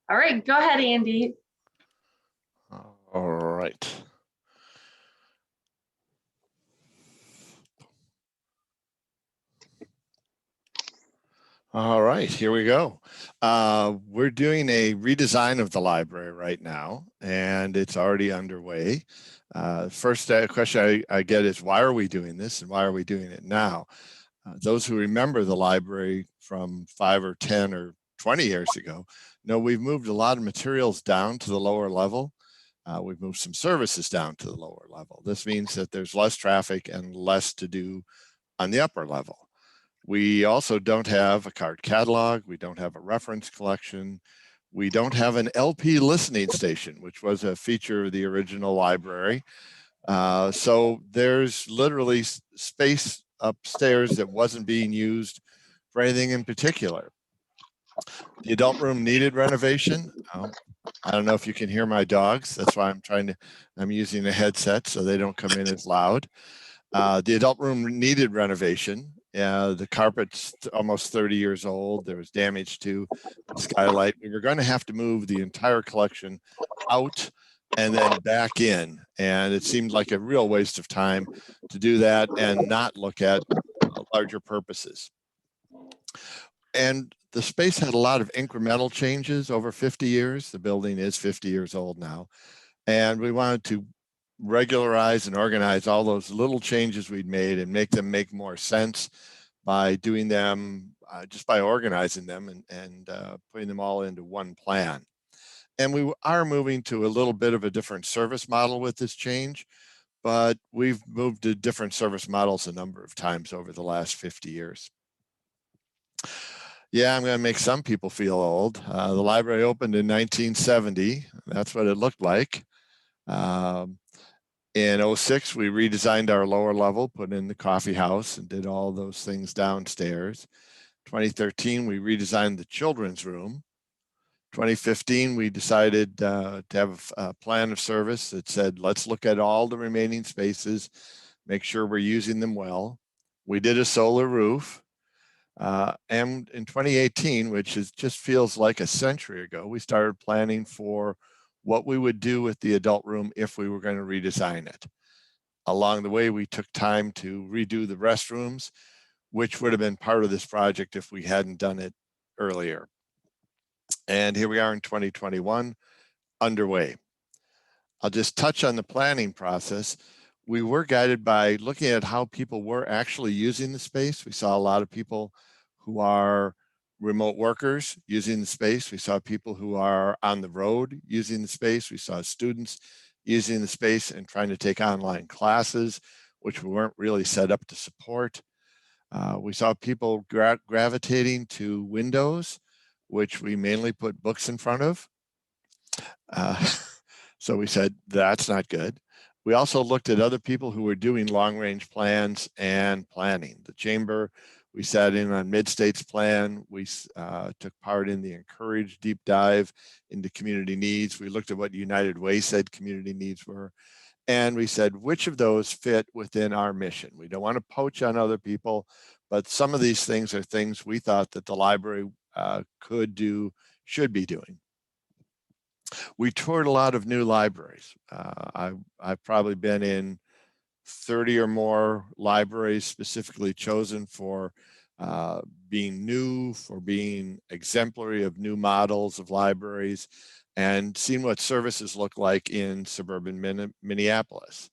All right, go ahead, Andy. All right. All right, here we go. We're doing a redesign of the library right now, and it's already underway. First question I get is, why are we doing this and why are we doing it now? Those who remember the library from 5 or 10 or 20 years ago know we've moved a lot of materials down to the lower level. We've moved some services down to the lower level. This means that there's less traffic and less to do on the upper level. We also don't have a card catalog. We don't have a reference collection. We don't have an LP listening station, which was a feature of the original library. So there's literally space upstairs that wasn't being used for anything in particular. The adult room needed renovation. I don't know if you can hear my dogs. That's why I'm using a headset so they don't come in as loud. The adult room needed renovation. The carpet's almost 30 years old. There was damage to the skylight. We were going to have to move the entire collection out and then back in. And it seemed like a real waste of time to do that and not look at larger purposes. And the space had a lot of incremental changes over 50 years. The building is 50 years old now. And we wanted to regularize and organize all those little changes we'd made and make them make more sense by doing them, just by organizing them and putting them all into one plan. And we are moving to a little bit of a different service model with this change, but we've moved to different service models a number of times over the last 50 years. Yeah, I'm going to make some people feel old. The library opened in 1970. That's what it looked like. In 06, we redesigned our lower level, put in the coffee house and did all those things downstairs. 2013, we redesigned the children's room. 2015, we decided to have a plan of service that said, let's look at all the remaining spaces, make sure we're using them well. We did a solar roof. And in 2018, which just feels like a century ago, we started planning for what we would do with the adult room if we were going to redesign it. Along the way, we took time to redo the restrooms, which would have been part of this project if we hadn't done it earlier. And here we are in 2021, underway. I'll just touch on the planning process. We were guided by looking at how people were actually using the space. We saw a lot of people who are remote workers using the space. We saw people who are on the road using the space. We saw students using the space and trying to take online classes, which we weren't really set up to support. We saw people gravitating to windows, which we mainly put books in front of. So we said, that's not good. We also looked at other people who were doing long-range plans and planning. The chamber, we sat in on Mid-State's plan. We took part in the Encourage deep dive into community needs. We looked at what United Way said community needs were. And we said, which of those fit within our mission? We don't want to poach on other people, but some of these things are things we thought that the library could do, should be doing. We toured a lot of new libraries. I've probably been in 30 or more libraries specifically chosen for being new, for being exemplary of new models of libraries, and seen what services look like in suburban Minneapolis,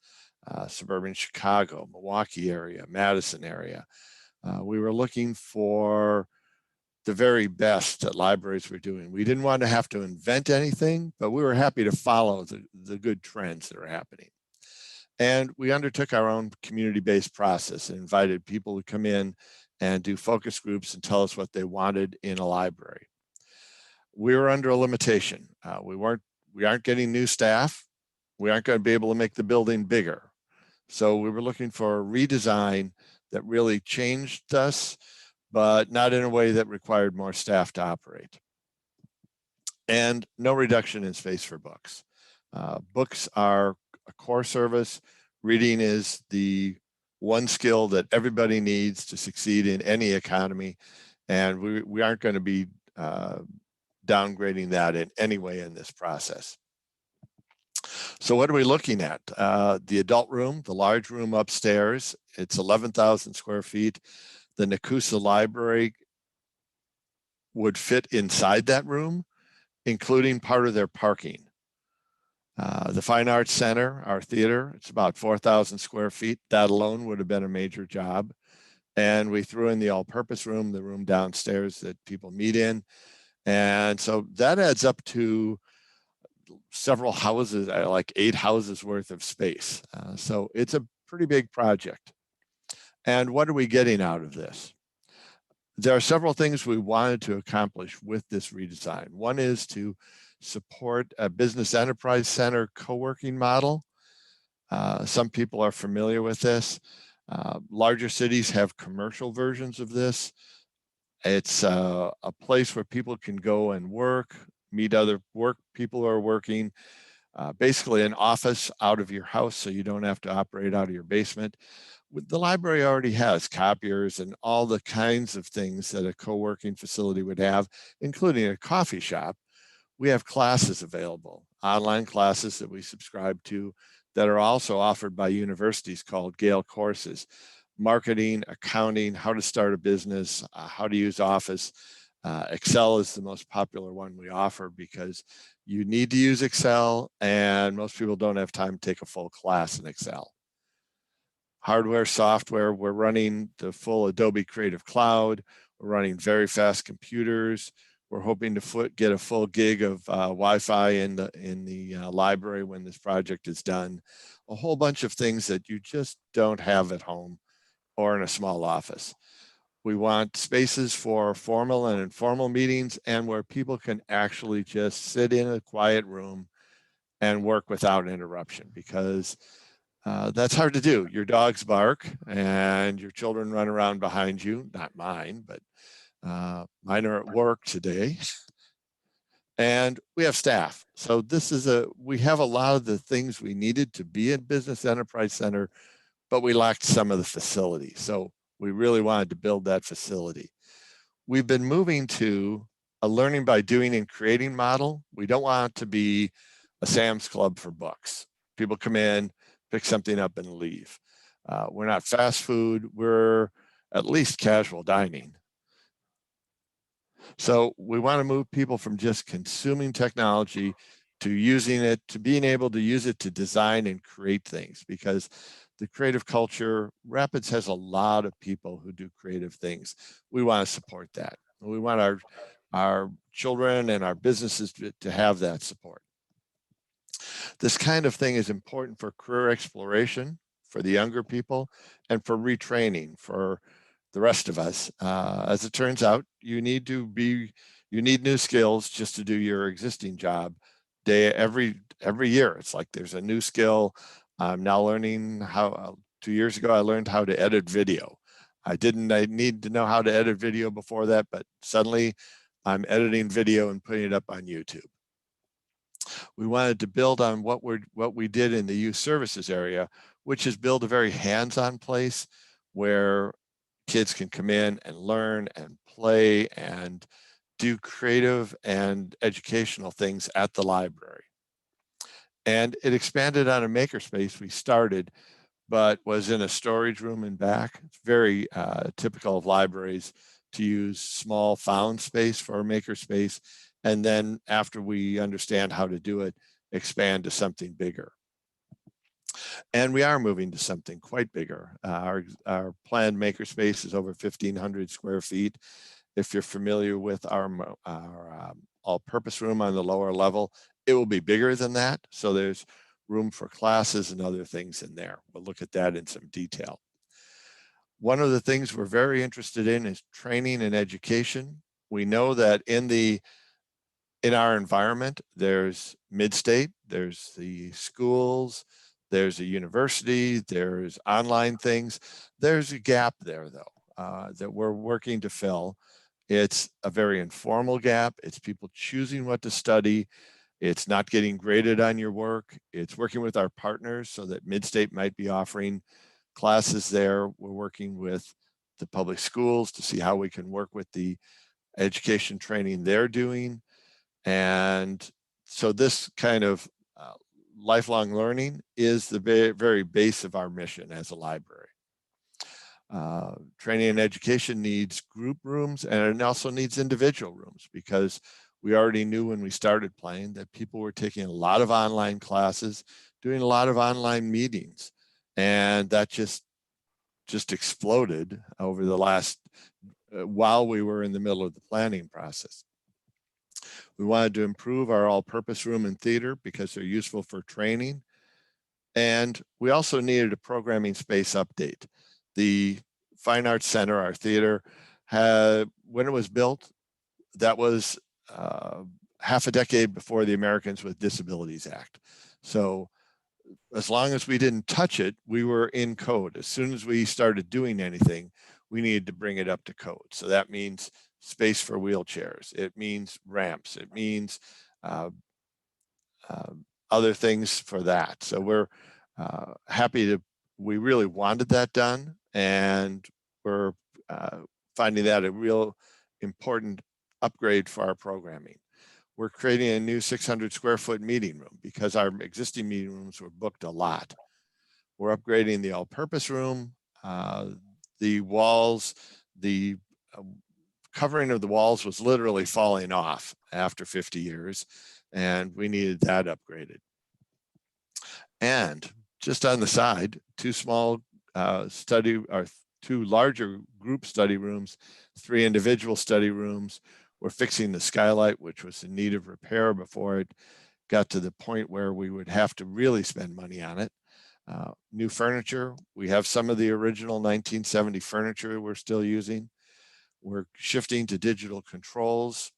suburban Chicago, Milwaukee area, Madison area. We were looking for the very best that libraries were doing. We didn't want to have to invent anything, but we were happy to follow the good trends that are happening. And we undertook our own community-based process and invited people to come in and do focus groups and tell us what they wanted in a library. We were under a limitation. We aren't getting new staff. We aren't going to be able to make the building bigger. So we were looking for a redesign that really changed us, but not in a way that required more staff to operate. And no reduction in space for books. Books are a core service. Reading is the one skill that everybody needs to succeed in any economy. And we aren't going to be downgrading that in any way in this process. So what are we looking at? The adult room, the large room upstairs, it's 11,000 square feet. The Nakusa Library would fit inside that room, including part of their parking. The Fine Arts Center, our theater, it's about 4,000 square feet. That alone would have been a major job. And we threw in the all-purpose room, the room downstairs that people meet in. And so that adds up to several houses, like 8 houses worth of space. So it's a pretty big project. And what are we getting out of this? There are several things we wanted to accomplish with this redesign. One is to support a business enterprise center co-working model. Some people are familiar with this. Larger cities have commercial versions of this. It's a place where people can go and work, meet other people who are working, basically an office out of your house so you don't have to operate out of your basement. The library already has copiers and all the kinds of things that a co-working facility would have, including a coffee shop. We have classes available, online classes that we subscribe to that are also offered by universities called Gale courses. Marketing, accounting, how to start a business, how to use Office. Excel is the most popular one we offer because you need to use Excel and most people don't have time to take a full class in Excel. Hardware, software, we're running the full Adobe Creative Cloud. We're running very fast computers. We're hoping to get a full gig of Wi-Fi in the library when this project is done. A whole bunch of things that you just don't have at home or in a small office. We want spaces for formal and informal meetings and where people can actually just sit in a quiet room and work without interruption, because that's hard to do. Your dogs bark and your children run around behind you. Not mine, but mine are at work today. And we have staff. So we have a lot of the things we needed to be a business enterprise center, but we lacked some of the facility. So we really wanted to build that facility. We've been moving to a learning by doing and creating model. We don't want it to be a Sam's Club for books. People come in, pick something up and leave. We're not fast food, we're at least casual dining. So we want to move people from just consuming technology to using it, to being able to use it to design and create things, because the creative culture, Rapids has a lot of people who do creative things. We want to support that. We want our children and our businesses to have that support. This kind of thing is important for career exploration, for the younger people, and for retraining for the rest of us. As it turns out, you need new skills just to do your existing job. Every year, it's like there's a new skill. I'm now learning how. 2 years ago, I learned how to edit video. I need to know how to edit video before that, but suddenly I'm editing video and putting it up on YouTube. We wanted to build on what we did in the youth services area, which is build a very hands-on place where kids can come in and learn and play and do creative and educational things at the library. And it expanded on a makerspace we started, but was in a storage room in back. It's very typical of libraries to use small found space for a makerspace. And then after we understand how to do it, expand to something bigger. And we are moving to something quite bigger. Our planned makerspace is over 1,500 square feet. If you're familiar with our all-purpose room on the lower level, it will be bigger than that. So there's room for classes and other things in there. We'll look at that in some detail. One of the things we're very interested in is training and education. We know that in our environment, there's Midstate, there's the schools, there's a university, there's online things. There's a gap there, though, that we're working to fill. It's a very informal gap. It's people choosing what to study. It's not getting graded on your work. It's working with our partners so that Midstate might be offering classes there. We're working with the public schools to see how we can work with the education training they're doing. And so this kind of lifelong learning is the very base of our mission as a library. Training and education needs group rooms, and it also needs individual rooms, because we already knew when we started playing that people were taking a lot of online classes, doing a lot of online meetings, and that just exploded over the last while we were in the middle of the planning process. We wanted to improve our all-purpose room and theater because they're useful for training. And we also needed a programming space update. The Fine Arts Center, our theater, when it was built, that was half a decade before the Americans with Disabilities Act. So as long as we didn't touch it, we were in code. As soon as we started doing anything, we needed to bring it up to code. So that means space for wheelchairs. It means ramps. It means other things for that. So we're we really wanted that done, and we're finding that a real important upgrade for our programming. We're creating a new 600 square foot meeting room because our existing meeting rooms were booked a lot. We're upgrading the all-purpose room, the walls, the covering of the walls was literally falling off after 50 years, and we needed that upgraded. And just on the side, two larger group study rooms, 3 individual study rooms. We're fixing the skylight, which was in need of repair before it got to the point where we would have to really spend money on it. New furniture. We have some of the original 1970 furniture we're still using. We're shifting to digital controls,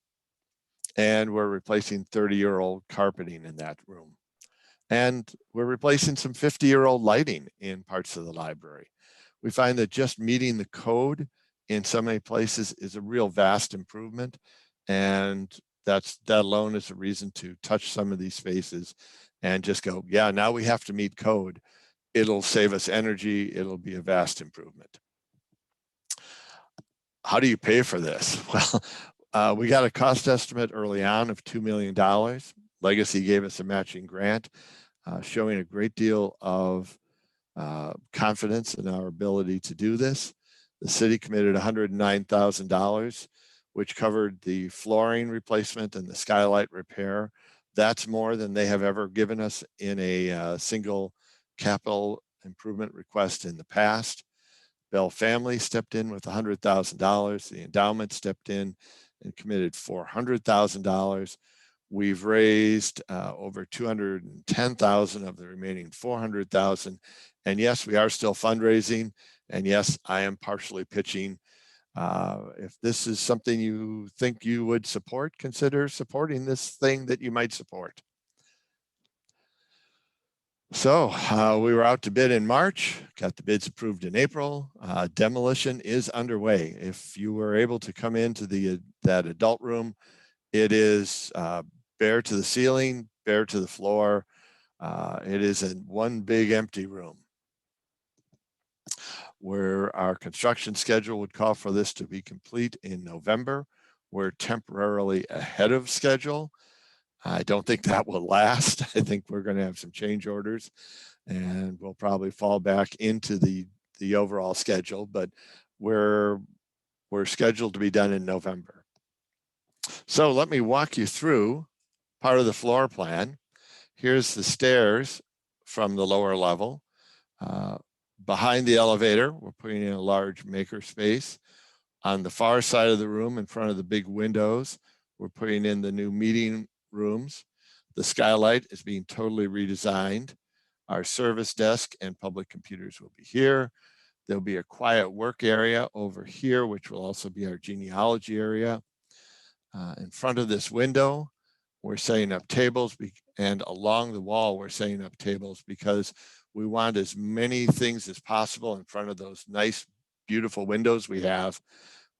and we're replacing 30-year-old carpeting in that room. And we're replacing some 50-year-old lighting in parts of the library. We find that just meeting the code in so many places is a real vast improvement. And that alone is a reason to touch some of these spaces and just go, yeah, now we have to meet code. It'll save us energy. It'll be a vast improvement. How do you pay for this? Well, we got a cost estimate early on of $2 million. Legacy gave us a matching grant, showing a great deal of confidence in our ability to do this. The city committed $109,000, which covered the flooring replacement and the skylight repair. That's more than they have ever given us in a single capital improvement request in the past. Bell family stepped in with $100,000. The endowment stepped in and committed $400,000. We've raised over $210,000 of the remaining $400,000. And yes, we are still fundraising. And yes, I am partially pitching. If this is something you think you would support, consider supporting this thing that you might support. So we were out to bid in March, got the bids approved in April. Demolition is underway. If you were able to come into that adult room, it is bare to the ceiling, bare to the floor. It is one big empty room. Where our construction schedule would call for this to be complete in November. We're temporarily ahead of schedule. I don't think that will last. I think we're going to have some change orders, and we'll probably fall back into the overall schedule, but we're scheduled to be done in November. So let me walk you through part of the floor plan. Here's the stairs from the lower level. Behind the elevator, we're putting in a large maker space. On the far side of the room, in front of the big windows, we're putting in the new meeting rooms. The skylight is being totally redesigned. Our service desk and public computers will be here. There'll be a quiet work area over here, which will also be our genealogy area. In front of this window, we're setting up tables, and along the wall, we're setting up tables because we want as many things as possible in front of those nice, beautiful windows we have,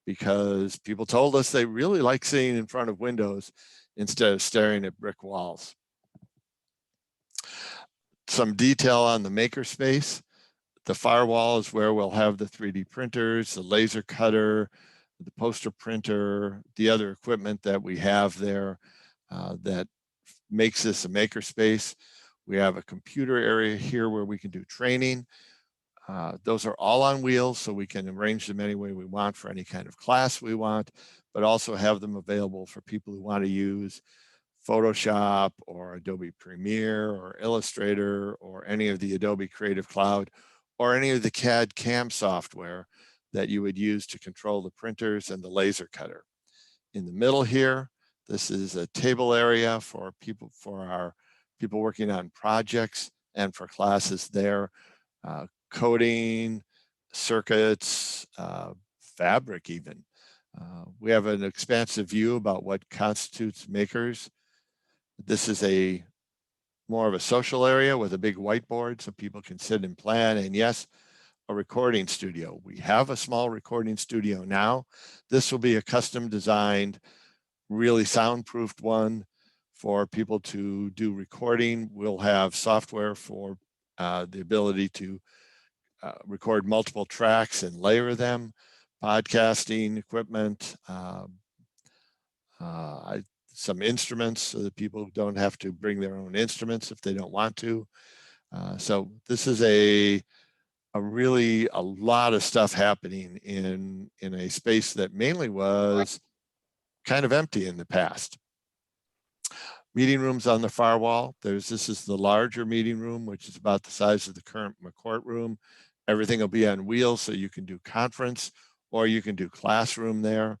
because people told us they really like sitting in front of windows instead of staring at brick walls. Some detail on the makerspace. The firewall is where we'll have the 3D printers, the laser cutter, the poster printer, the other equipment that we have there. that makes this a makerspace. We have a computer area here where we can do training. Those are all on wheels, so we can arrange them any way we want for any kind of class we want, but also have them available for people who want to use Photoshop or Adobe Premiere or Illustrator or any of the Adobe Creative Cloud or any of the CAD CAM software that you would use to control the printers and the laser cutter. In the middle here, this is a table area for our people working on projects and for classes there, coding, circuits, fabric even. We have an expansive view about what constitutes makers. This is more of a social area with a big whiteboard so people can sit and plan, and yes, a recording studio. We have a small recording studio now. This will be a custom designed, really soundproofed one for people to do recording. We'll have software for the ability to record multiple tracks and layer them, podcasting equipment, some instruments so that people don't have to bring their own instruments if they don't want to. So this is a lot of stuff happening in a space that mainly was kind of empty in the past. Meeting rooms on the far wall. This is the larger meeting room, which is about the size of the current McCourt room. Everything will be on wheels, so you can do conference or you can do classroom there.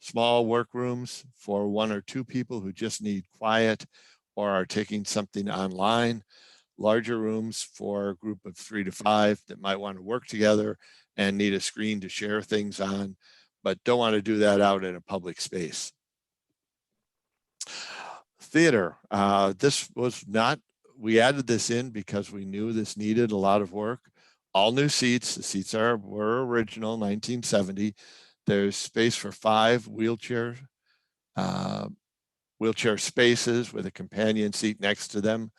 Small workrooms for 1 or 2 people who just need quiet or are taking something online. Larger rooms for a group of 3 to 5 that might want to work together and need a screen to share things on, but don't want to do that out in a public space. Theater. This was not, we added this in because we knew this needed a lot of work. All new seats. The seats were original, 1970. There's space for 5 wheelchair spaces with a companion seat next to them.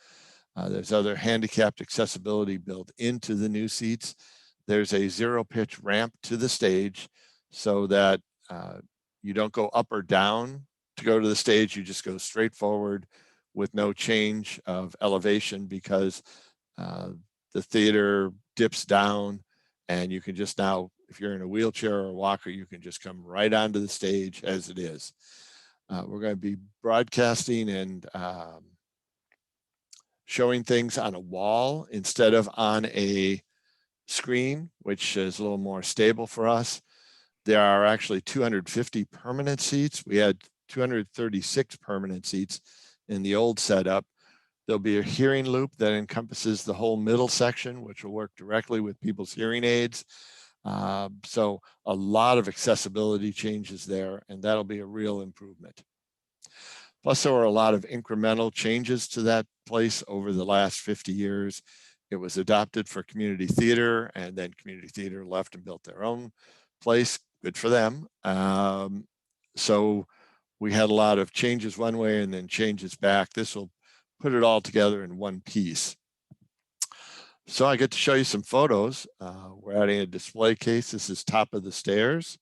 There's other handicapped accessibility built into the new seats. There's a 0-pitch ramp to the stage so that you don't go up or down to go to the stage. You just go straight forward with no change of elevation because the theater dips down, and you can just now, if you're in a wheelchair or a walker, you can just come right onto the stage as it is. We're going to be broadcasting and showing things on a wall instead of on a screen, which is a little more stable for us. There are actually 250 permanent seats. We had 236 permanent seats in the old setup. There'll be a hearing loop that encompasses the whole middle section, which will work directly with people's hearing aids. So a lot of accessibility changes there, and that'll be a real improvement. Plus, there were a lot of incremental changes to that place over the last 50 years. It was adopted for community theater, and then community theater left and built their own place. Good for them. So we had a lot of changes one way and then changes back. This will put it all together in one piece. So I get to show you some photos. We're adding a display case. This is top of the stairs.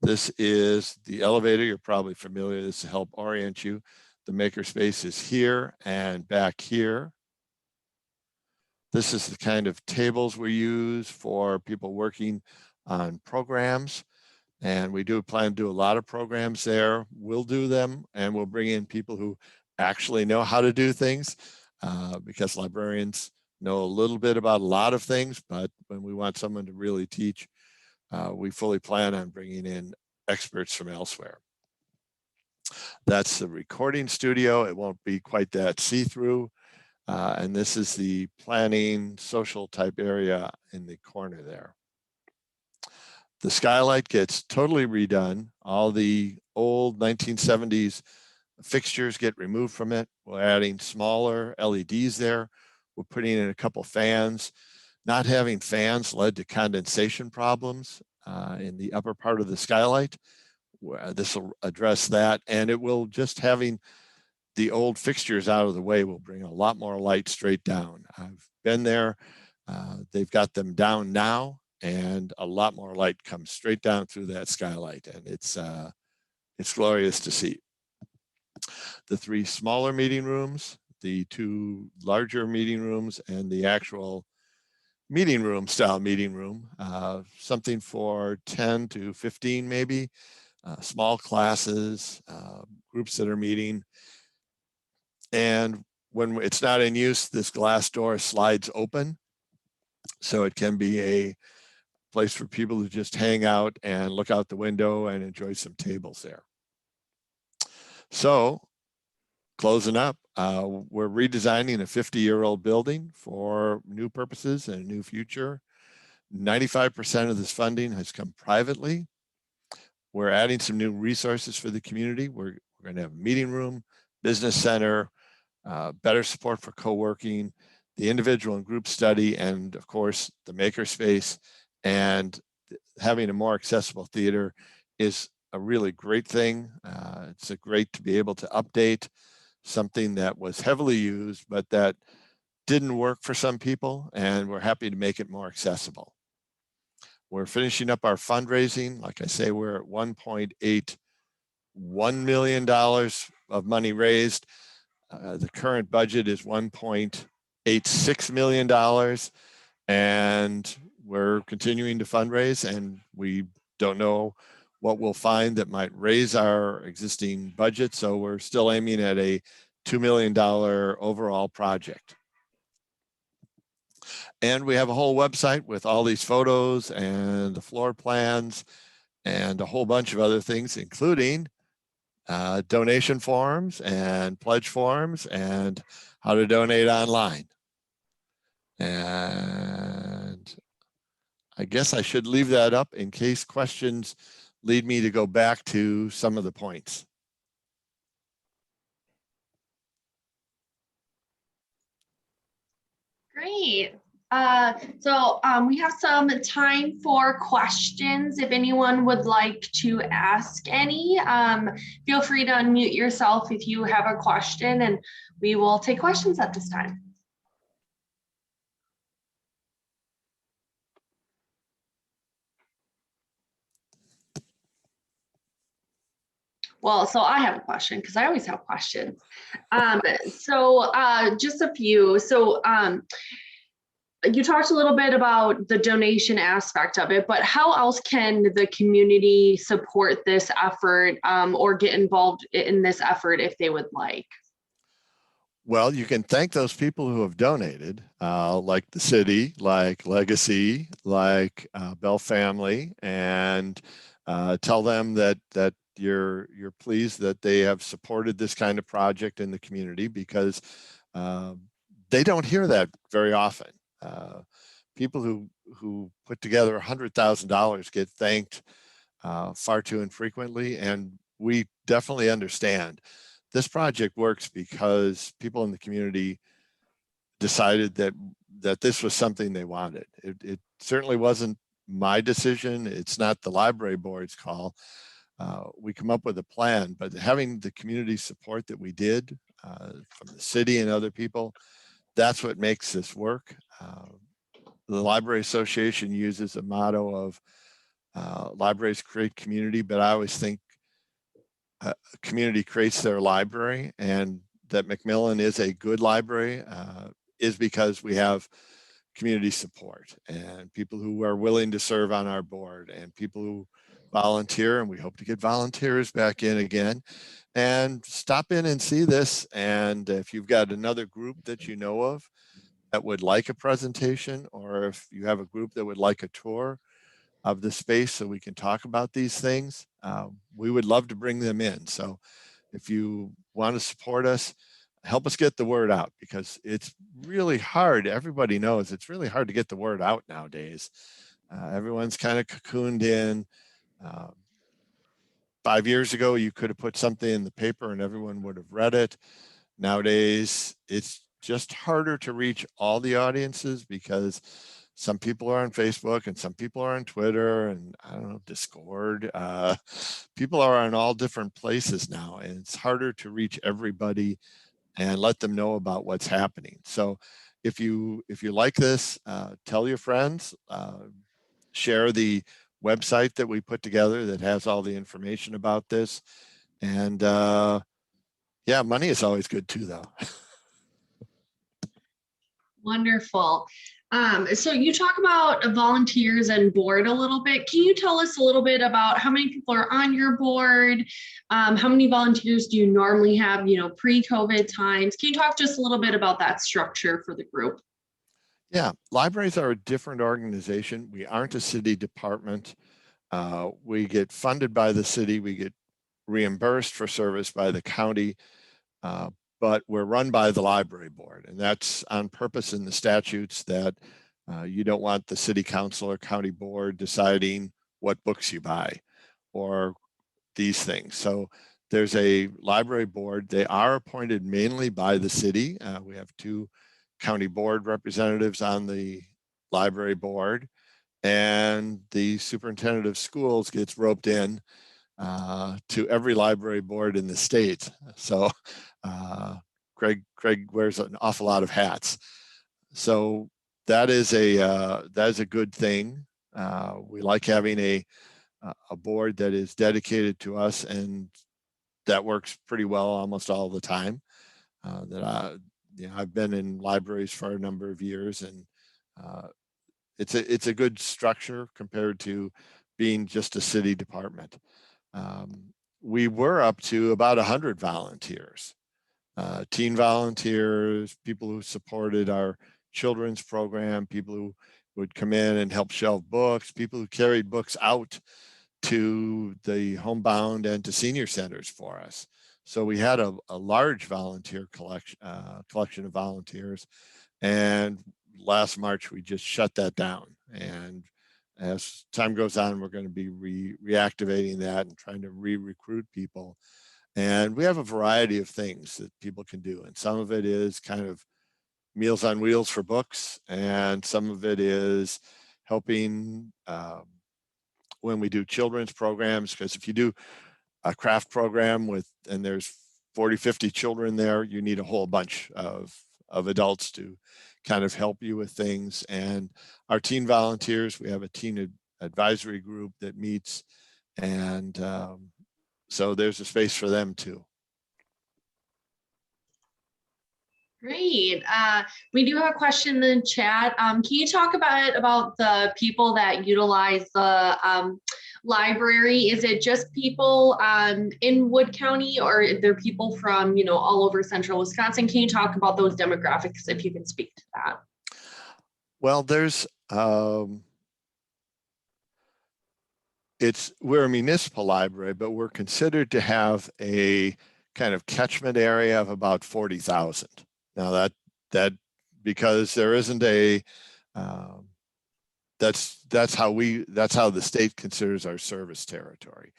This is the elevator. You're probably familiar. This to help orient you. The makerspace is here and back here. This is the kind of tables we use for people working on programs. And we do plan to do a lot of programs there. We'll do them, and we'll bring in people who actually know how to do things because librarians know a little bit about a lot of things, but when we want someone to really teach, we fully plan on bringing in experts from elsewhere. That's the recording studio. It won't be quite that see-through. And this is the planning social type area in the corner there. The skylight gets totally redone. All the old 1970s fixtures get removed from it. We're adding smaller LEDs there. We're putting in a couple fans. Not having fans led to condensation problems in the upper part of the skylight. This will address that, and it will just having the old fixtures out of the way will bring a lot more light straight down. I've been there. They've got them down now, and a lot more light comes straight down through that skylight, and it's glorious to see. the 3 smaller meeting rooms, the 2 larger meeting rooms, and the actual meeting room style meeting room, something for 10 to 15 maybe, small classes, groups that are meeting. And when it's not in use, this glass door slides open, so it can be a place for people to just hang out and look out the window and enjoy some tables there. So closing up, we're redesigning a 50-year-old building for new purposes and a new future. 95% of this funding has come privately. We're adding some new resources for the community. We're going to have a meeting room, business center, better support for co-working, the individual and group study, and of course, the makerspace. And having a more accessible theater is a really great thing. It's great to be able to update something that was heavily used, but that didn't work for some people, and we're happy to make it more accessible. We're finishing up our fundraising. Like I say, we're at $1.81 million of money raised. The current budget is $1.86 million, and we're continuing to fundraise, and we don't know what we'll find that might raise our existing budget. So we're still aiming at a $2 million overall project. And we have a whole website with all these photos and the floor plans and a whole bunch of other things, including donation forms and pledge forms and how to donate online. And I guess I should leave that up in case questions lead me to go back to some of the points. Great. So we have some time for questions. If anyone would like to ask any, feel free to unmute yourself if you have a question, and we will take questions at this time. Well, so I have a question because I always have questions. Just a few. So you talked a little bit about the donation aspect of it, but how else can the community support this effort or get involved in this effort if they would like? Well, you can thank those people who have donated, like the city, like Legacy, like Bell Family, and tell them that you're pleased that they have supported this kind of project in the community, because they don't hear that very often. People who put together $100,000 get thanked far too infrequently, and we definitely understand. This project works because people in the community decided that this was something they wanted. It certainly wasn't my decision. It's not the library board's call. We come up with a plan, but having the community support that we did from the city and other people, that's what makes this work. The Library Association uses a motto of libraries create community, but I always think a community creates their library, and that McMillan is a good library is because we have community support and people who are willing to serve on our board and people who volunteer, and we hope to get volunteers back in again. And stop in and see this, and if you've got another group that you know of that would like a presentation, or if you have a group that would like a tour of the space so we can talk about these things, we would love to bring them in. So if you want to support us, help us get the word out, because it's really hard. Everybody knows it's really hard to get the word out nowadays. Everyone's kind of cocooned in. 5 years ago, you could have put something in the paper and everyone would have read it. Nowadays, it's just harder to reach all the audiences, because some people are on Facebook and some people are on Twitter and I don't know, Discord. People are on all different places now, and it's harder to reach everybody and let them know about what's happening. So if you like this, tell your friends, share the website that we put together that has all the information about this. And Yeah, money is always good too, though. Wonderful. So you talk about volunteers and board a little bit. Can you tell us a little bit about how many people are on your board? How many volunteers do you normally have, pre-COVID times? Can you talk just a little bit about that structure for the group? Yeah, libraries are a different organization. We aren't a city department. We get funded by the city. We get reimbursed for service by the county, but we're run by the library board. And that's on purpose in the statutes that you don't want the city council or county board deciding what books you buy or these things. So there's a library board. They are appointed mainly by the city. We have 2 county board representatives on the library board, and the superintendent of schools gets roped in to every library board in the state. So Craig wears an awful lot of hats. So that is a good thing. We like having a board that is dedicated to us, and that works pretty well almost all the time. I've been in libraries for a number of years, and it's a good structure compared to being just a city department. We were up to about 100 volunteers, teen volunteers, people who supported our children's program, people who would come in and help shelve books, people who carried books out to the homebound and to senior centers for us. So we had a large volunteer collection of volunteers, and last March we just shut that down. And as time goes on, we're going to be reactivating that and trying to recruit people. And we have a variety of things that people can do, and some of it is kind of Meals on Wheels for books, and some of it is helping when we do children's programs, because if you do a craft program and there's 40, 50 children there, you need a whole bunch of adults to kind of help you with things. And our teen volunteers, we have a teen advisory group that meets, and so there's a space for them too. Great. We do have a question in the chat. Can you talk about the people that utilize the library? Is it just people in Wood County, or are there people from all over central Wisconsin? Can you talk about those demographics if you can speak to that? Well, we're a municipal library, but we're considered to have a kind of catchment area of about 40,000. Now that because there isn't a that's how the state considers our service territory,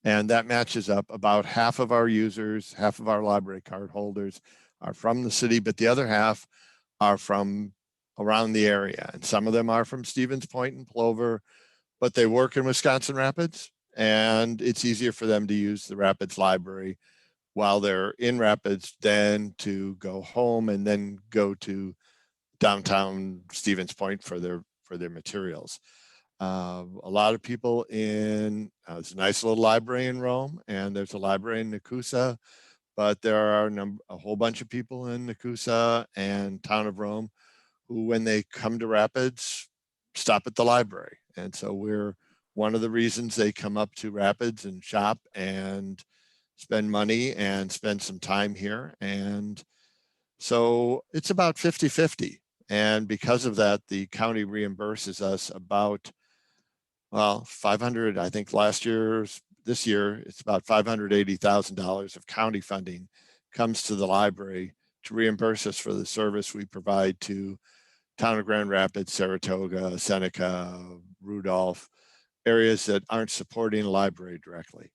and that matches up. About half of our users, half of our library card holders are from the city, but the other half are from around the area, and some of them are from Stevens Point and Plover, but they work in Wisconsin Rapids, and it's easier for them to use the Rapids library while they're in Rapids than to go home and then go to downtown Stevens Point for their materials. A lot of people there's a nice little library in Rome, and there's a library in Nakusa, but there are a whole bunch of people in Nakusa and town of Rome who, when they come to Rapids, stop at the library. And so we're one of the reasons they come up to Rapids and shop and spend money and spend some time here. And so it's about 50-50. And because of that, the county reimburses us about, well, 500, I think this year, it's about $580,000 of county funding comes to the library to reimburse us for the service we provide to town of Grand Rapids, Saratoga, Seneca, Rudolph, areas that aren't supporting a library directly.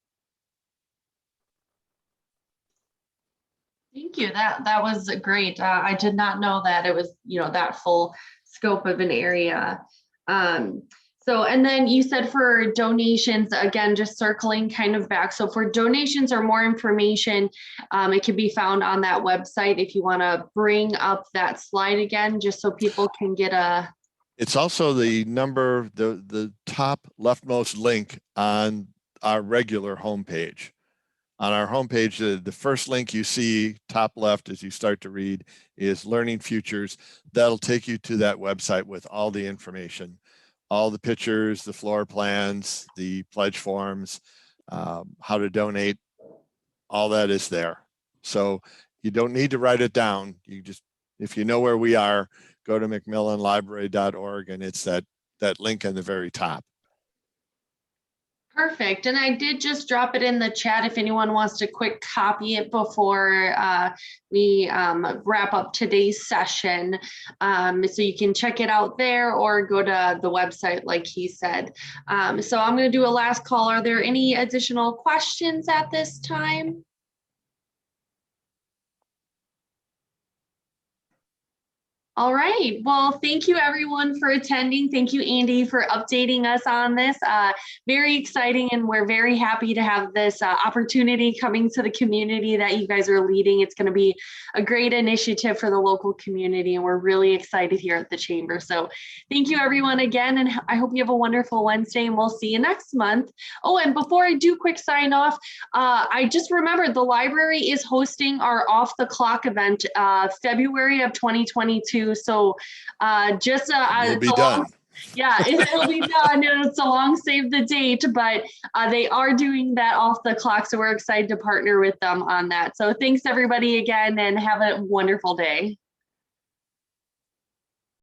Thank you. That was great. I did not know that it was, that full scope of an area. So, and then you said for donations, again, just circling kind of back. So for donations or more information, it can be found on that website. If you want to bring up that slide again, just so people can get a. It's also the top leftmost link on our regular homepage. On our homepage, the first link you see top left as you start to read is Learning Futures. That'll take you to that website with all the information, all the pictures, the floor plans, the pledge forms, how to donate, all that is there. So you don't need to write it down. You just, if you know where we are, go to McMillanLibrary.org, and it's that link in the very top. Perfect. And I did just drop it in the chat if anyone wants to quick copy it before we wrap up today's session. So you can check it out there or go to the website like he said. So I'm going to do a last call. Are there any additional questions at this time? All right. Well, thank you everyone for attending. Thank you, Andy, for updating us on this. Very exciting, and we're very happy to have this opportunity coming to the community that you guys are leading. It's going to be a great initiative for the local community, and we're really excited here at the Chamber. So thank you everyone again, and I hope you have a wonderful Wednesday, and we'll see you next month. Oh, and before I do quick sign off, I just remembered the library is hosting our Off the Clock event February of 2022. So just It'll be done. Yeah, it'll be done. It's a long save the date, but they are doing that off the clock. So we're excited to partner with them on that. So thanks everybody again, and have a wonderful day.